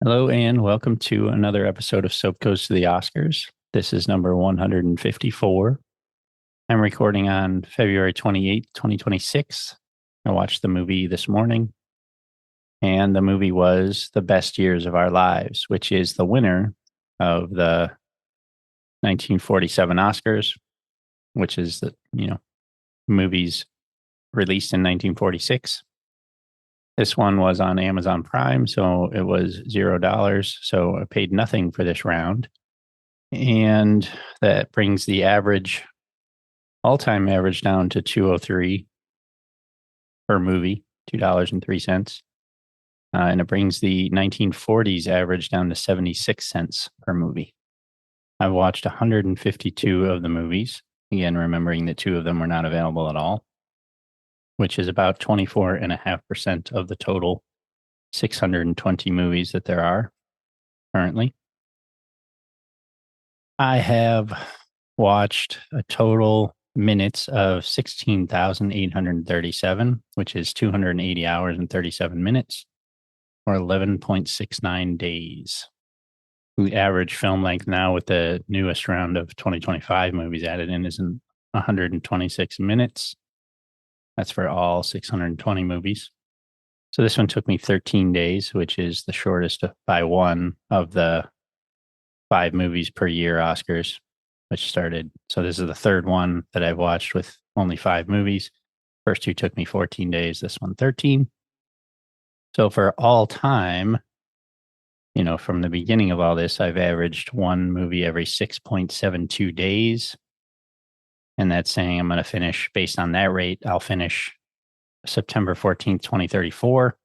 Hello, and welcome to another episode of Soap Goes to the Oscars. This is number 154. I'm recording on February 28th, 2026. I watched the movie this morning, and the movie was The Best Years of Our Lives, which is the winner of the 1947 Oscars, which is the movies released in 1946. This one was on Amazon Prime, so it was $0. So I paid nothing for this round. And that brings the all-time average down to 203 per movie, $2.03. And it brings the 1940s average down to 76 cents per movie. I've watched 152 of the movies. Again, remembering that two of them were not available at all, which is about 24.5% of the total 620 movies that there are currently. I have watched a total minutes of 16,837, which is 280 hours and 37 minutes, or 11.69 days. The average film length now with the newest round of 2025 movies added in is 126 minutes. That's for all 620 movies. So this one took me 13 days, which is the shortest by one of the 5 movies per year Oscars, which started. So this is the third one that I've watched with only 5 movies. First two took me 14 days, this one 13. So for all time, from the beginning of all this, I've averaged one movie every 6.72 days. And that's saying I'm going to finish based on that rate. I'll finish September 14th, 2034.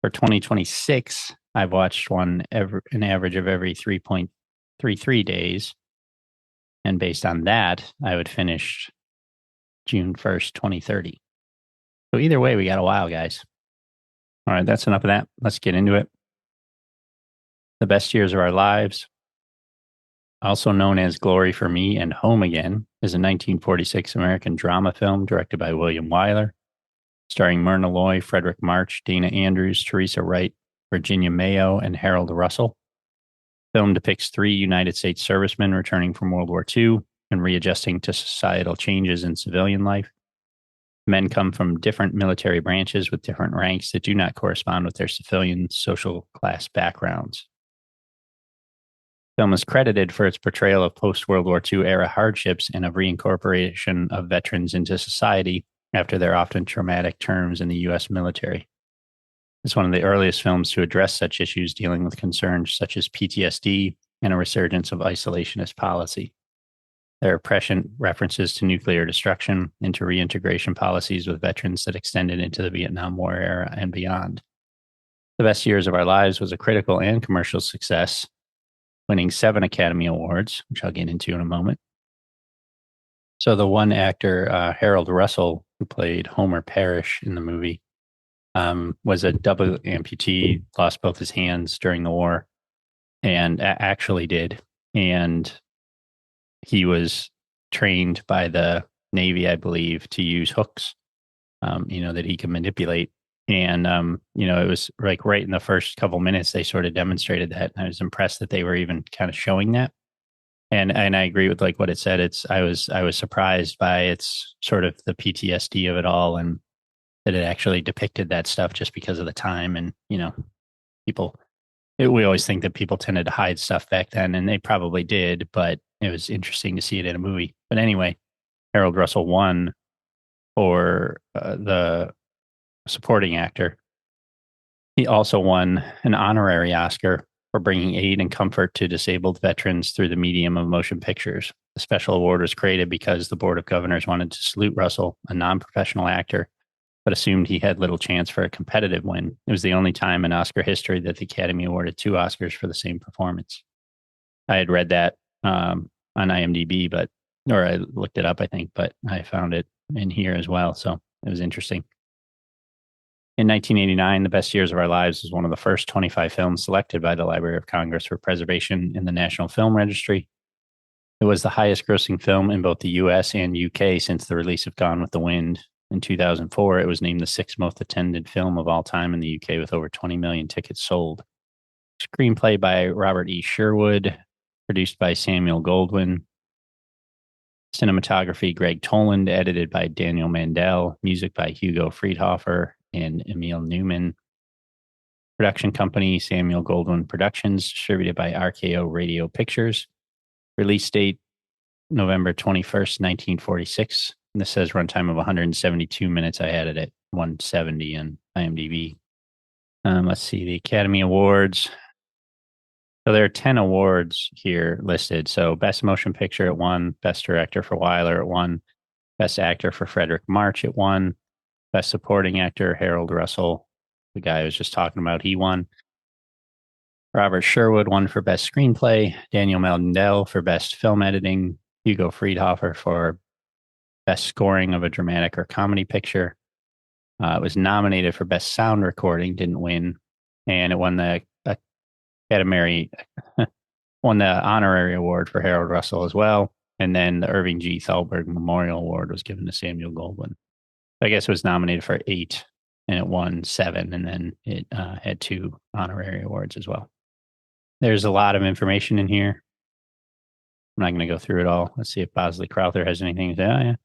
For 2026, I've watched an average of every 3.33 days. And based on that, I would finish June 1st, 2030. So either way, we got a while, guys. All right, that's enough of that. Let's get into it. The Best Years of Our Lives, also known as Glory for Me and Home Again, is a 1946 American drama film directed by William Wyler, starring Myrna Loy, Frederick March, Dana Andrews, Teresa Wright, Virginia Mayo, and Harold Russell. The film depicts 3 United States servicemen returning from World War II and readjusting to societal changes in civilian life. Men come from different military branches with different ranks that do not correspond with their civilian social class backgrounds. The film is credited for its portrayal of post-World War II era hardships and of reincorporation of veterans into society after their often traumatic terms in the U.S. military. It's one of the earliest films to address such issues, dealing with concerns such as PTSD and a resurgence of isolationist policy. There are prescient references to nuclear destruction and to reintegration policies with veterans that extended into the Vietnam War era and beyond. The Best Years of Our Lives was a critical and commercial success, winning 7 Academy Awards, which I'll get into in a moment. So the one actor, Harold Russell, who played Homer Parrish in the movie, was a double amputee, lost both his hands during the war, and actually did. And he was trained by the Navy, I believe, to use hooks, that he can manipulate. And, it was like right in the first couple minutes, they sort of demonstrated that. And I was impressed that they were even kind of showing that. And I agree with like what it said. I was surprised by its sort of the PTSD of it all, and that it actually depicted that stuff just because of the time. And, we always think that people tended to hide stuff back then, and they probably did, but it was interesting to see it in a movie. But anyway, Harold Russell won for the supporting actor. He also won an honorary Oscar for bringing aid and comfort to disabled veterans through the medium of motion pictures. The special award was created because the Board of Governors wanted to salute Russell, a non-professional actor, but assumed he had little chance for a competitive win. It was the only time in Oscar history that the Academy awarded 2 Oscars for the same performance. I had read that on IMDb, or I looked it up, I think, but I found it in here as well. So it was interesting. In 1989, The Best Years of Our Lives was one of the first 25 films selected by the Library of Congress for preservation in the National Film Registry. It was the highest grossing film in both the US and UK since the release of Gone with the Wind. In 2004, it was named the 6th most attended film of all time in the UK with over 20 million tickets sold. Screenplay by Robert E. Sherwood. Produced by Samuel Goldwyn. Cinematography, Greg Toland. Edited by Daniel Mandel. Music by Hugo Friedhofer and Emil Newman. Production company, Samuel Goldwyn Productions. Distributed by RKO Radio Pictures. Release date, November 21st, 1946. And this says runtime of 172 minutes. I had it at 170 on IMDb. Let's see, the Academy Awards. So there are 10 awards here listed. So Best Motion Picture at 1, Best Director for Wyler at 1, Best Actor for Frederick March at 1, Best Supporting Actor, Harold Russell, the guy I was just talking about, he won. Robert Sherwood won for Best Screenplay, Daniel Mandel for Best Film Editing, Hugo Friedhofer for Best Scoring of a Dramatic or Comedy Picture. It was nominated for Best Sound Recording, didn't win, and it won the Academy won the honorary award for Harold Russell as well. And then the Irving G. Thalberg Memorial Award was given to Samuel Goldwyn. I guess it was nominated for 8 and it won 7, and then it had 2 honorary awards as well. There's a lot of information in here. I'm not going to go through it all. Let's see if Bosley Crowther has anything to say. Oh, yeah.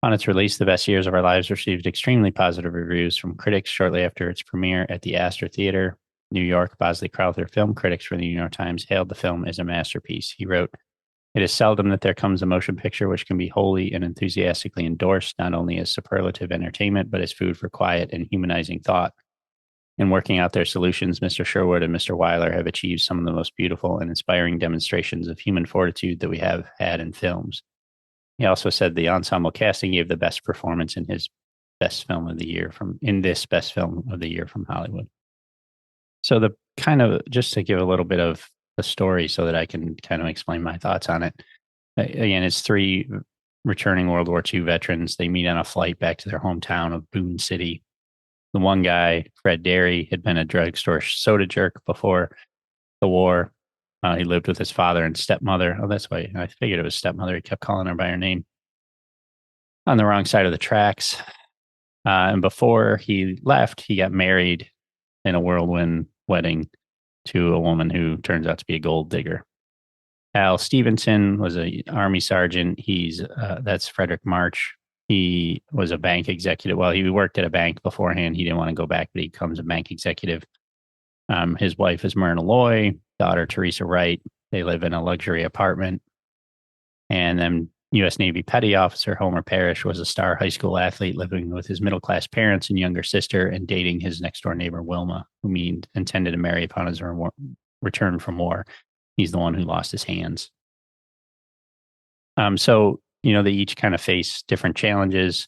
On its release, The Best Years of Our Lives received extremely positive reviews from critics shortly after its premiere at the Astor Theater, New York. Bosley Crowther, film critics for the New York Times, hailed the film as a masterpiece. He wrote, "It is seldom that there comes a motion picture which can be wholly and enthusiastically endorsed, not only as superlative entertainment, but as food for quiet and humanizing thought. In working out their solutions, Mr. Sherwood and Mr. Wyler have achieved some of the most beautiful and inspiring demonstrations of human fortitude that we have had in films." He also said the ensemble casting gave the best performance in his best film of the year this best film of the year from Hollywood. So the kind of, just to give a little bit of the story so that I can kind of explain my thoughts on it. Again, it's 3 returning World War II veterans. They meet on a flight back to their hometown of Boone City. The one guy, Fred Derry, had been a drugstore soda jerk before the war. He lived with his father and stepmother. Oh, that's why I figured it was stepmother. He kept calling her by her name. On the wrong side of the tracks. And before he left, he got married in a whirlwind wedding to a woman who turns out to be a gold digger. Al Stevenson was an Army sergeant. That's Frederick March. He was a bank executive. Well, he worked at a bank beforehand. He didn't want to go back, but he becomes a bank executive. His wife is Myrna Loy, daughter Teresa Wright. They live in a luxury apartment. And then U.S. Navy Petty Officer Homer Parrish was a star high school athlete living with his middle-class parents and younger sister and dating his next-door neighbor, Wilma, whom he intended to marry upon his return from war. He's the one who lost his hands. So, they each kind of face different challenges.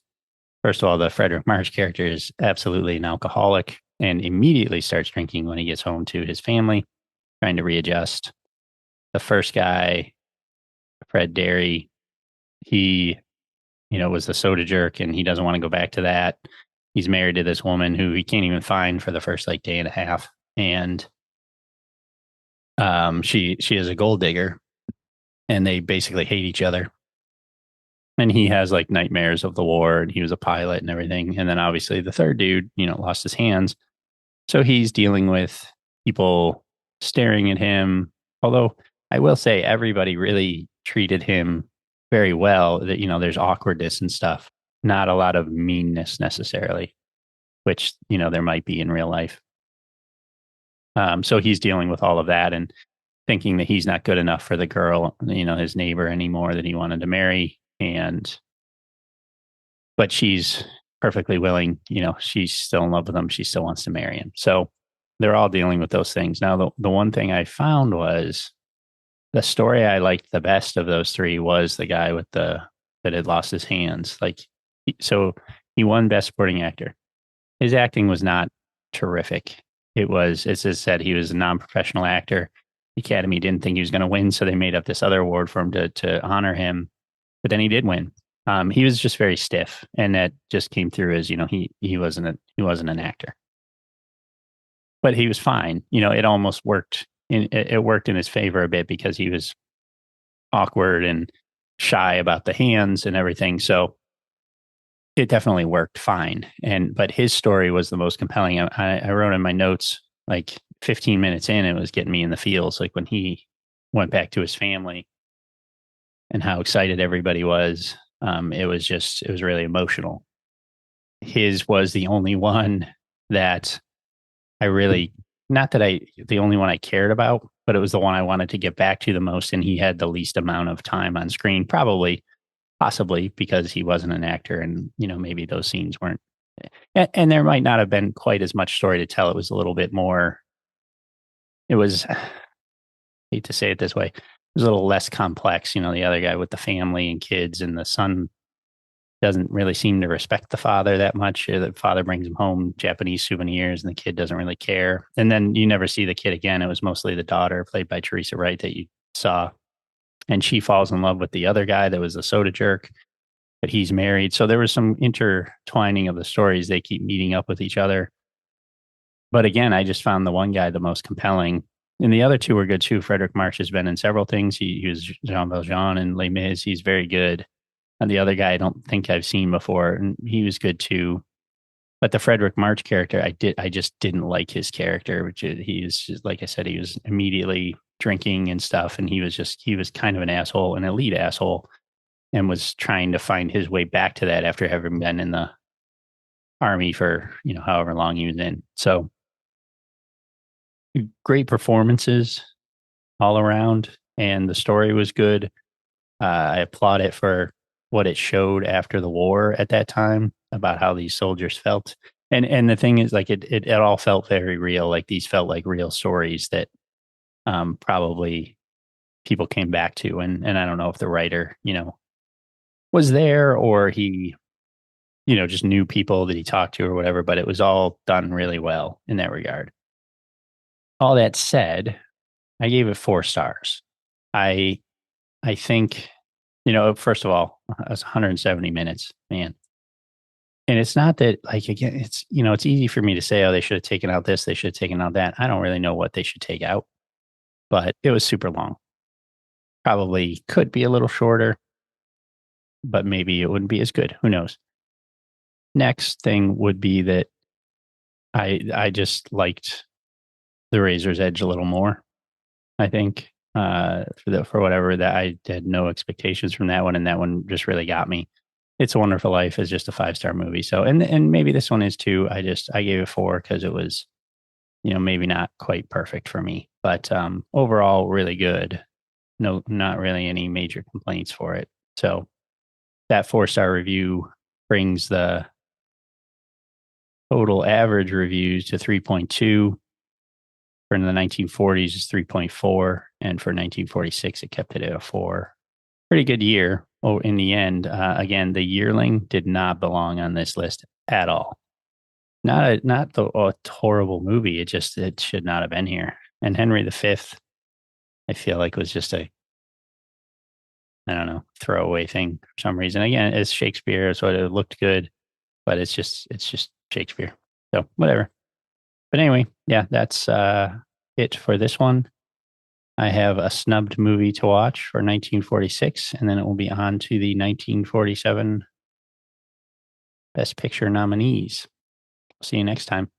First of all, the Frederick March character is absolutely an alcoholic and immediately starts drinking when he gets home to his family, trying to readjust. The first guy, Fred Derry, he, was the soda jerk and he doesn't want to go back to that. He's married to this woman who he can't even find for the first day and a half. And she is a gold digger and they basically hate each other. And he has nightmares of the war and he was a pilot and everything. And then obviously the third dude, lost his hands. So he's dealing with people staring at him. Although I will say everybody really treated him very well. That, there's awkwardness and stuff, not a lot of meanness necessarily, which, there might be in real life. So he's dealing with all of that and thinking that he's not good enough for the girl, his neighbor anymore that he wanted to marry. But she's perfectly willing, she's still in love with him. She still wants to marry him. So they're all dealing with those things. Now, the one thing I found was the story I liked the best of those 3 was the guy that had lost his hands. So he won Best Supporting Actor. His acting was not terrific. It was, as I said, he was a non-professional actor. The Academy didn't think he was going to win, so they made up this other award for him to honor him. But then he did win. He was just very stiff, and that just came through as he wasn't an actor. But he was fine. It almost worked. It worked in his favor a bit because he was awkward and shy about the hands and everything. So it definitely worked fine. But his story was the most compelling. I wrote in my notes, if 15 minutes in, it was getting me in the feels. Like when he went back to his family and how excited everybody was. It was really emotional. His was the only one that I really, not that the only one I cared about, but it was the one I wanted to get back to the most. And he had the least amount of time on screen, possibly because he wasn't an actor and, maybe those scenes weren't, and there might not have been quite as much story to tell. It was a little bit more, it was, I hate to say it this way, it was a little less complex. The other guy with the family and kids, and the son doesn't really seem to respect the father that much. The father brings him home Japanese souvenirs, and the kid doesn't really care. And then you never see the kid again. It was mostly the daughter, played by Teresa Wright, that you saw. And she falls in love with the other guy that was a soda jerk, but he's married. So there was some intertwining of the stories. They keep meeting up with each other. But again, I just found the one guy the most compelling. And the other two were good too. Frederick March has been in several things. He was Jean Valjean in Les Mis. He's very good. And the other guy I don't think I've seen before, and he was good too. But the Frederick March character, I just didn't like his character. He was just, like I said, he was immediately drinking and stuff, and he was kind of an asshole, an elite asshole, and was trying to find his way back to that after having been in the army for however long he was in. So great performances all around, and the story was good. I applaud it for what it showed after the war at that time about how these soldiers felt. And the thing is, like, it all felt very real. Like, these felt like real stories that probably people came back to. And I don't know if the writer, was there, or he, just knew people that he talked to or whatever, but it was all done really well in that regard. All that said, I gave it 4 stars. I think, first of all, it was 170 minutes, man. And it's not that, like, again, it's easy for me to say, oh, they should have taken out this, they should have taken out that. I don't really know what they should take out, but it was super long. Probably could be a little shorter, but maybe it wouldn't be as good. Who knows? Next thing would be that I just liked The Razor's Edge a little more. I think for whatever, that I had no expectations from that one, and that one just really got me. It's a Wonderful Life is just a 5-star movie. So, and maybe this one is too. I gave it 4 because it was, maybe not quite perfect for me, but overall really good. No, not really any major complaints for it. So that 4-star review brings the total average reviews to 3.2. For the 1940s is 3.4, and for 1946 it kept it at a 4. Pretty good year. Oh, in the end, again, The Yearling did not belong on this list at all. Not a horrible movie. It should not have been here. And Henry V, I feel like, was just I don't know, throwaway thing for some reason. Again, it's Shakespeare, so it looked good, but it's just Shakespeare. So whatever. But anyway, yeah, that's it for this one. I have a snubbed movie to watch for 1946, and then it will be on to the 1947 Best Picture nominees. See you next time.